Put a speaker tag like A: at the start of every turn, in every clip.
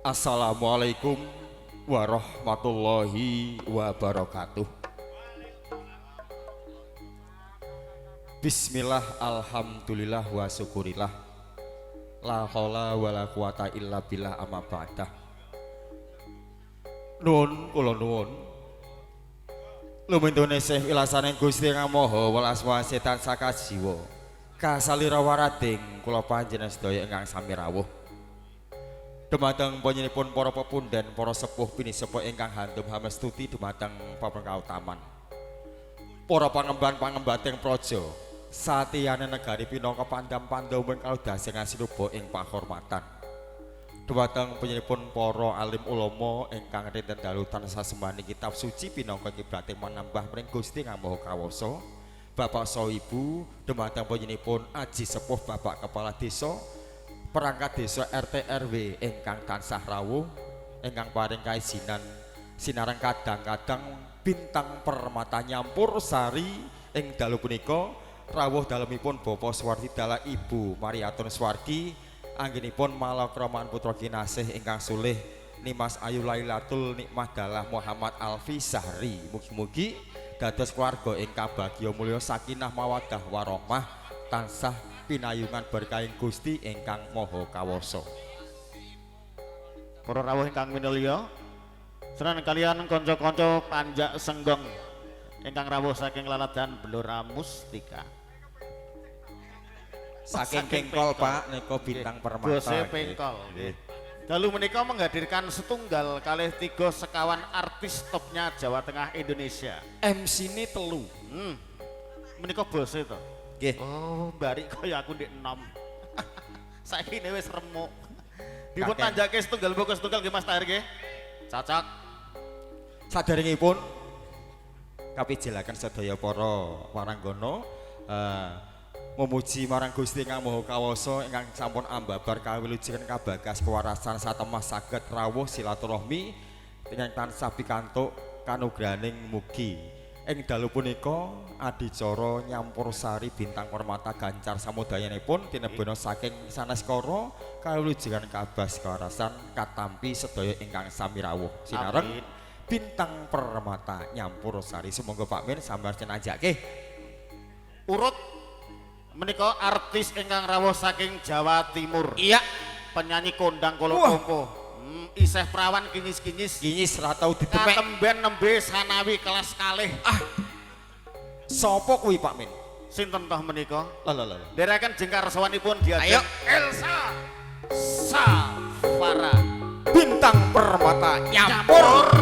A: Assalamualaikum warahmatullahi wabarakatuh. Bismillah, alhamdulillah wa syukurillah. La haula wala quwata illa billah amma ba'dah. Nuwun kula nuwun. Lumintune Syekh ilasaning Gusti Kang Maha welas wasetan saka jiwa. Kasalira warading kula panjenengan sedaya ingkang sami rawuh. Dumateng panjenenganipun para pepundhen, para sepuh pinisepuh ingkang handhum hamestuti dumateng paprakautaman. Para pangemban-pangembating praja, satiyane negari pinangka pandam-pandhawa ingkang dasengan sinuba ing pahormatan. Dumateng panjenenganipun para alim ulama ingkang rinten dalu tansah sembahani kitab suci pinangka kibrating manambah mring Gusti Kang Maha Kawasa. Bapak saha Ibu, dumateng panjenenganipun aji sepuh Bapak Kepala Desa, perangkat desa RT RW ingkang tansah rawuh, ingkang paring kaizinan sinareng kadang-kadang bintang permata nyampur sari ing dalu punika rawuh dalemipun Bapak Swardi Dalah Ibu Mariatun Swardi anggenipun malakraman putra kinasih ingkang sulih Nimas Ayu Lailatul Nikmah Dalah Muhammad Alfi Sahri. Mugi-mugi dados keluarga ingkang bagya mulya sakinah mawaddah warahmah tansah pinayungan berkahing Gusti ingkang Maha Kawasa.
B: Para rawuh ingkang minulya, senan kalian kanca-kanca panjak senggong ingkang rawuh saking laladan Blora Mustika.
A: Saking Pengkol Pak nika bintang permata.
B: Bose Pengkol. Dalu menika menghadirkan setunggal kalih tiga sekawan artis topnya Jawa Tengah Indonesia.
A: MC ini telu.
B: Menika bose to.
A: Nggih.
B: Oh, bari kaya aku ndek enom. Saiki ne wis remuk. Dipun tanjake setunggal boko setunggal nggih Mas Tahir nggih. Cocok.
A: Saderengipun kapijelaken sedaya para waranggana memuji marang Gusti Kang Maha Kawasa ingkang sampun ambabar kawilujengan kabagas kewarasan satemah saged rawuh silaturahmi ingkang tansah pikantuk kanugrahaning mugi. Ing dalu punika adicara nyampur sari bintang permata gancar samudayanipun tinebana saking saneskara kawilujengan kabas kewarasan katampi sedaya ingkang sami rawuh sinareng bintang permata nyampur sari. Sumangga Pak Min sambar cenajake
B: urut menika artis ingkang rawuh saking Jawa Timur.
A: Iya,
B: penyanyi kondang kolo-kompo. Isih prawan kinyis-kinyis.
A: Kinyis ra tau ditemek.
B: Katemben nembe sanawi kelas kalih.
A: Sapa kuwi Pak Min?
B: Sinten toh menika?
A: Lho.
B: Dereken jengkar sawanipun diajeng
A: Ayo.
B: Elsa Safara.
A: Bintang permata nyampur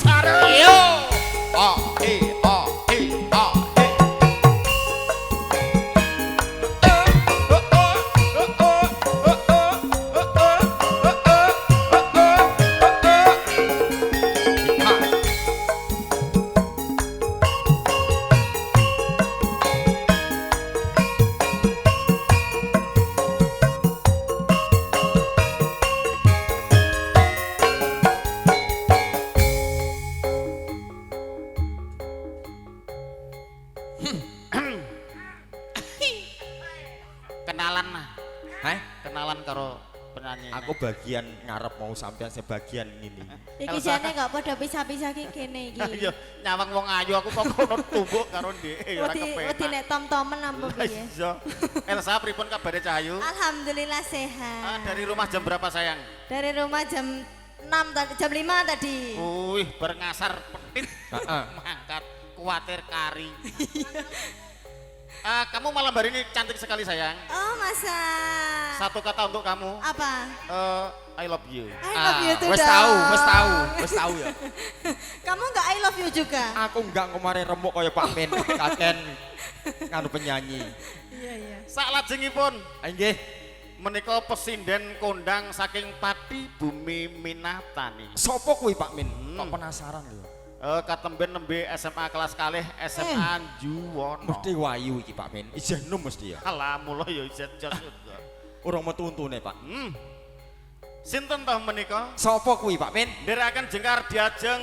A: sari.
B: Yo. Kenalan karo penyanyi.
A: Aku bagian ngarep mau sampean sebagian ini.
C: Iki jane gak padha pisah-pisah kene iki.
B: Iya, nyawang wong ayu aku kok kono tumbuk karo ndek ya ora kepenak.
C: Wedi nek tom-tomen apa piye?
B: Iya. Elsa pripun kabare Cahayu?
C: Alhamdulillah sehat.
B: Dari rumah jam berapa sayang?
C: Dari rumah jam 6 tadi, jam 5 tadi.
B: Wih, berengasar petit. Mangkat kuatir kari. Kamu malam hari ini cantik sekali sayang.
C: Oh masa.
B: Satu kata untuk kamu.
C: Apa?
B: I love you.
C: I love you too.
A: Wes tahu ya.
C: Kamu enggak I love you juga?
A: Aku enggak kemarin remuk kaya Pak Min kaken nganu penyanyi.
C: Iya.
B: Salajengipun
A: Nggih.
B: menika pesinden kondang saking Pati Bumi Minatani.
A: Sapa kuwi Pak Min? Kok penasaran lho.
B: Katemben nembe SMA kelas kalih SMA Juwono.
A: Mesti wayu iki Pak Min. Ijeh nom mesti ya.
B: Alah mulo ya ijeh jos.
A: Urung metu untune Pak.
B: Sinten toh menika?
A: Sapa kuwi Pak Min?
B: Ndherekaken jengkar diajeng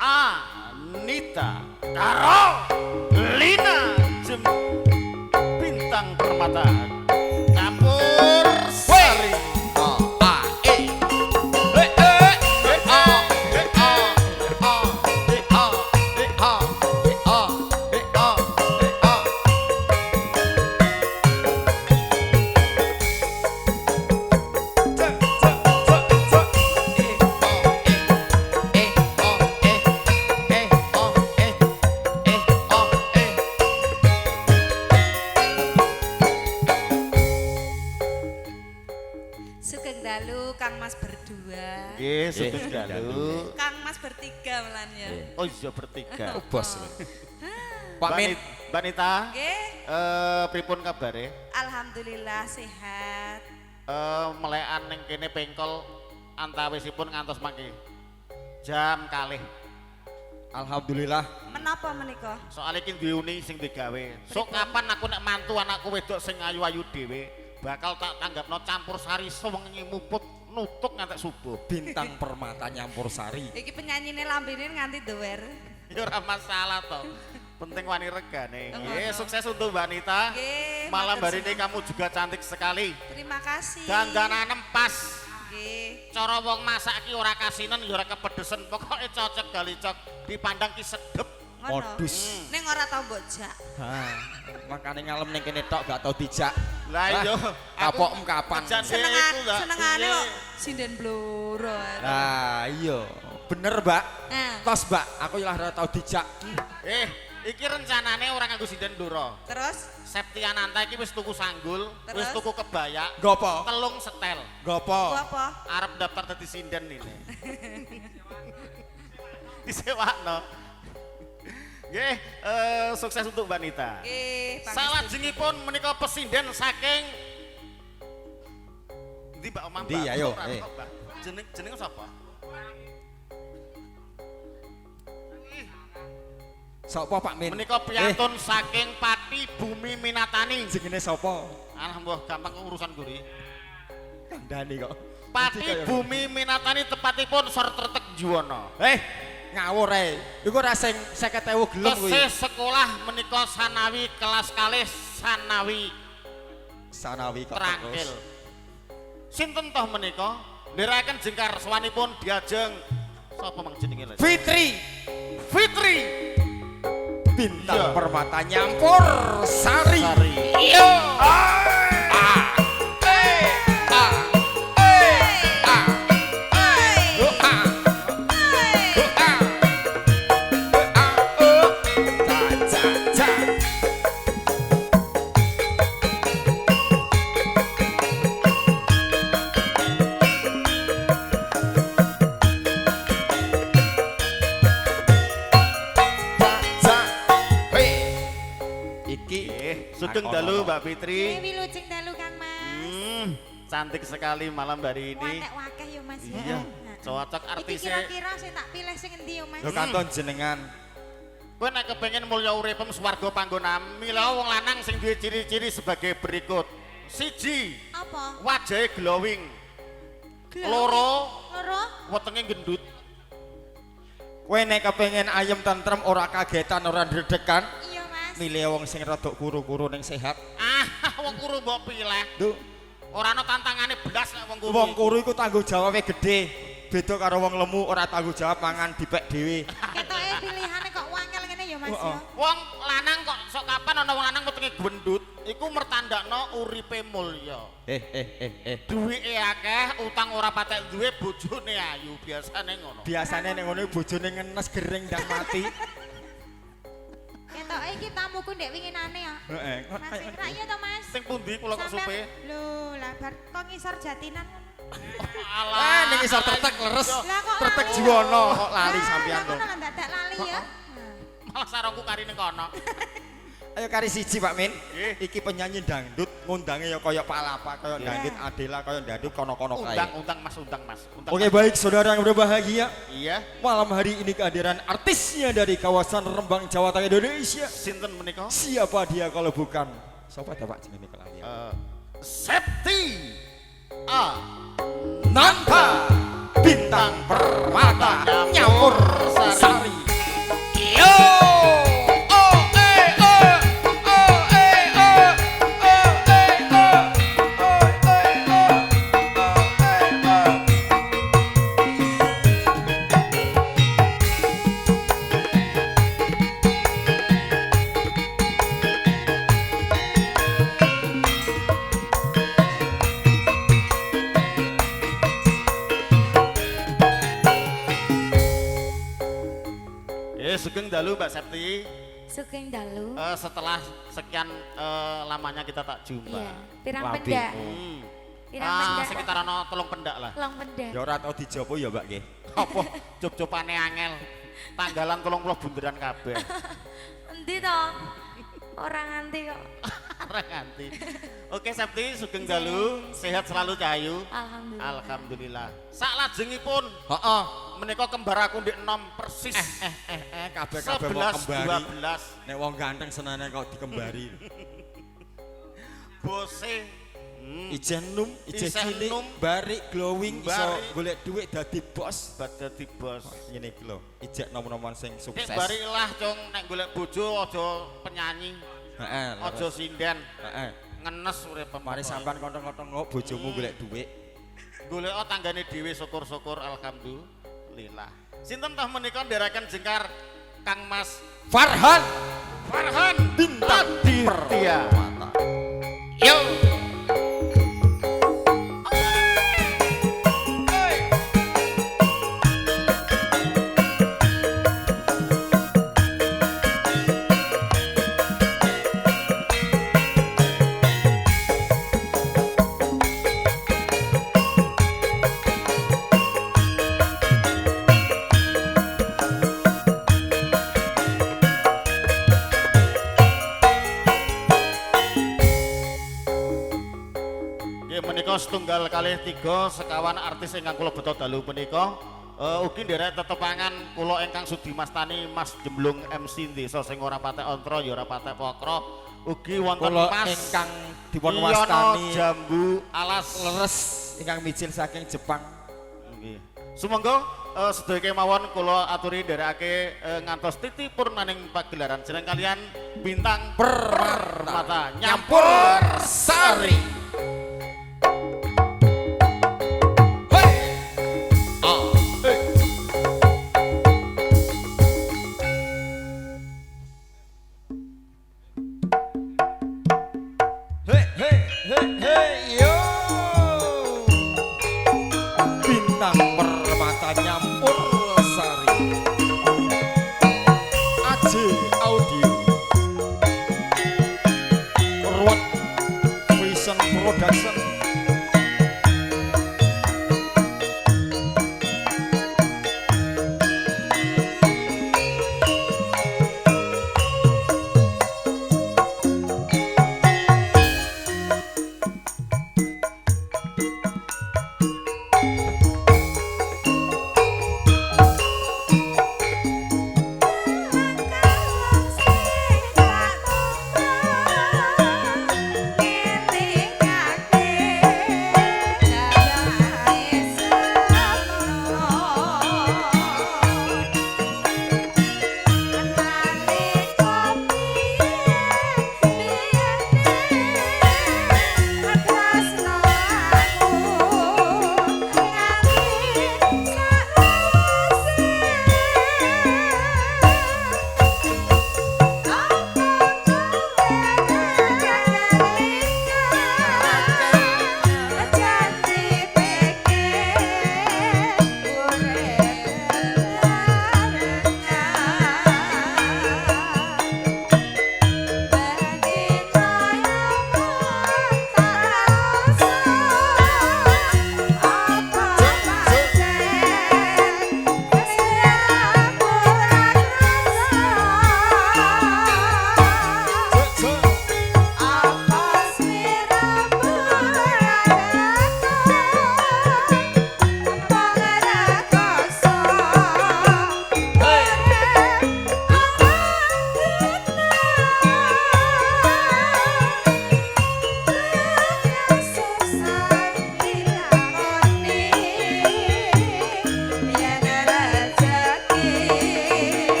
B: Anita karo Lina Jem Bintang Permata campur sari.
D: Kang Mas berdua.
B: Nggih, Sugeng Dalu.
D: Kang Mas bertiga melan ya.
B: Oh iya bertiga.
A: Bos.
B: Pak Min, Mbak Nita,
D: Nggih,
B: pripun kabare?
D: alhamdulillah sehat.
B: Melekan ning kene pengkol antawisipun ngantos mangke. Jam kalih.
A: Alhamdulillah.
D: Menapa menika?
B: Soale iki duwe uni sing digawe. Sok kapan aku nek mantu anakku wedok sing ayu-ayu dhewe, bakal tak tanggapno campur sari sewengi muput nutuk ngantek subuh.
A: Bintang permata nyampur sari.
D: Iki penyanyine lambene nganti dower.
B: Ya ora masalah toh. Penting wani regane.
D: Ngono.
B: Nggih, sukses untuk Mbak Nita.
D: Nggih.
B: Malam
D: matur
B: hari ini
D: suwun.
B: kamu juga cantik sekali.
D: Terima kasih.
B: Dandananem pas.
D: Nggih.
B: Cara wong masak ki ora kasinen ya ora kepedesen. Pokoke cocok kali cok. Dipandang ki sedep.
D: Ngono.
A: Modus.
D: Ning ora tau mbok jak.
A: Ha, makane ngalem ning kene tok gak tau dijak.
B: Lah iya,
A: kapokmu kapan?
B: Jan iku lah.
D: Senengane
B: Piye?
D: kok sinden bloro.
A: Nah, iya. Bener, Mbak.
D: Nah,
A: Tos, Mbak, aku lah ora tau dijak.
B: Iki rencanane ora nganggo sinden bluro.
D: terus
B: Septiananta iki wis tuku sanggul, wis
D: Terus?
B: tuku kebaya,
A: Gopo?
B: telung setel.
A: Gopo?
D: ku apa?
B: Arep daftar dadi sinden ini. Disewakno. Nggih, sukses untuk Mbak Nita.
D: Nggih, pamit.
B: Salajengipun menika pesinden saking Ndi Mbak Omah?
A: Ndi, ayo,
B: Ora,
A: eh.
B: Mbak. Jeneng sapa?
A: Sapa Pak Min?
B: Menika piantun saking Pati Bumi Minatani.
A: Jenenge sapa?
B: Alhamdulillah gampang urusan guri.
A: Kandhani kok.
B: Pati Bumi Minatani tepatipun Sortretek Juwana.
A: Ngawur ae. Iku ora sing 50.000 gelem kuwi.
B: Tesih sekolah menika Sanawi kelas kalih Sanawi
A: Sanawi kok
B: Trangkil.
A: terus.
B: Sinten toh menika? Ndherekaken jengkar swanipun diajeng sapa mang jenenge lho?
A: Fitri,
B: Fitri
A: bintang
B: Iya.
A: permata nyampur sari.
B: Sari.
A: Iya. Iki
B: Sugeng dalu Mbak Fitri.
C: Wilujeng dalu Kang Mas.
B: Cantik sekali malam hari ini.
C: Wanek wakeh yo Mas.
B: Iya,
C: Nah,
B: cocok
C: Iki
B: artisnya.
C: kira-kira sing tak pilih sing endi yo Mas?
A: lho kanton jenengan.
B: Kowe nek kepengin mulya uripem swarga panggonan, mila wong lanang sing duwe ciri-ciri sebagai berikut. Siji,
C: Apa?
B: wajahe glowing.
C: Glowing?
B: Loro,
C: Loro?
B: wetenge gendut.
A: Kowe nek kepengin ayem tentrem ora kagetan ora ndredekan,
C: Iya Mas.
A: milih wong sing rada kuru-kuru ning sehat.
B: Wong kuru mbok pilih.
A: Duh,
B: Ora ana tantangane blas nek wong kuru.
A: wong kuru iku tanggung jawabe gede. Beda karo wong lemu ora tanggung jawab mangan dipek dhewe.
C: Ketoke pilihane kok wangel ngene ya Mas
A: Heeh.
C: ya.
B: Wong lanang kok sok kapan ana wong lanang wetenge gendut, iku mertandakno uripe mulya. Duwike akeh, utang ora patek duwe, bojone ayu, biasane ngono.
A: Biasane nek ngono bojone ngenes gering dan mati.
C: Ketoke iki tamuku ndek winginane ya.
A: Heeh.
C: Mas Indra iya to Mas?
B: Sing pundi kula kok supe?
C: Lho, lah bar kok ngisor jatinan.
A: Ah, ning isor tertek leres.
C: Lah kok
A: Tertek
C: lali?
A: jiwono kok lali sampean
C: Lah
A: to.
C: kono dadak lali ya.
B: Malah sarungku kari ning kono.
A: Ayo kari siji Pak Min.
B: Nggih.
A: Iki penyanyi dangdut ngundange ya kaya Pak Lapa, kaya
C: Iya.
A: dangdut Adela, kaya dangdut kono-kono kae.
B: Undang Mas, undang Mas. Undang,
A: Oke
B: Mas.
A: baik saudara yang berbahagia.
B: Iya.
A: Malam hari ini kehadiran artisnya dari kawasan Rembang Jawa Tengah Indonesia.
B: Sinten menika?
A: Siapa dia kalau bukan? Siapa ada Pak jenenge kelali?
B: Septi.
A: Nanta bintang permata nyampur sari. Yo! Oh eh oh oh eh oh oh eh oh oh eh oh.
B: Sugeng dalu Mbak Septi.
C: Sugeng dalu.
B: Setelah sekian lamanya kita tak jumpa.
C: Iya. Pirang
A: Labi.
C: pendak. Pirang
B: Ah,
C: pendak.
B: sekitar ana 3 pendak lah.
C: Long pendak.
A: Ya ora tau dijopo ya, Mbak nggih.
B: Apa cup-cupane angel. Tanggalan 30 bunderan kabeh.
C: Endi to? Ora nganti kok.
B: Ora nganti. Oke, Septi sugeng dalu, sehat selalu Cahayu.
C: Alhamdulillah.
B: Alhamdulillah. Sak lajengipun
A: Heeh.
B: menika kembar aku ndek enom persis.
A: Kabeh-kabeh mau
B: 11
A: kembari.
B: 12.
A: Nek wong ganteng senane kok dikembari.
B: Bose
A: Ijen num, ijen
B: Isih
A: cilik,
B: num.
A: barik glowing iso
B: Barik.
A: golek duit dadi bos.
B: bad dadi bos.
A: Ngene iki lho, ijek nom-noman sing
B: Nek
A: sukses.
B: barilah cung nek golek bojo aja penyanyi,
A: Heeh.
B: aja sinden,
A: Heeh.
B: ngenes urip
A: Mari sampean kontong-kontong bojomu golek duit.
B: golek tanggane dhewe syukur-syukur alhamdulillah. Sinten tah menika ndherekaken jengkar Kang Mas
A: Farhan
B: Farhan
A: bintang
B: Aditya.
A: permata.
B: Yo. Menika setunggal kalih 3 sekawan artis ingkang kula beto dalu punika ugi nderek tetepangan kula ingkang sudi mastani Mas Jemblung MC Desa sing ora patek ontra ya ora patek pokro ugi wonten
A: Kula
B: Mas
A: ingkang dipun
B: Iyono
A: wastani
B: Jambu Alas
A: leres ingkang micil saking Jepang.
B: nggih. Sumangga sedaya kemawon kula aturi nderekake ngantos titi purnaning pagelaran jeneng kalian Bintang Permata nyampur sari.
A: Yo bintang permata nyampur sari Aji Audio Ruwet Vision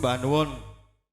A: Mbah nuwun.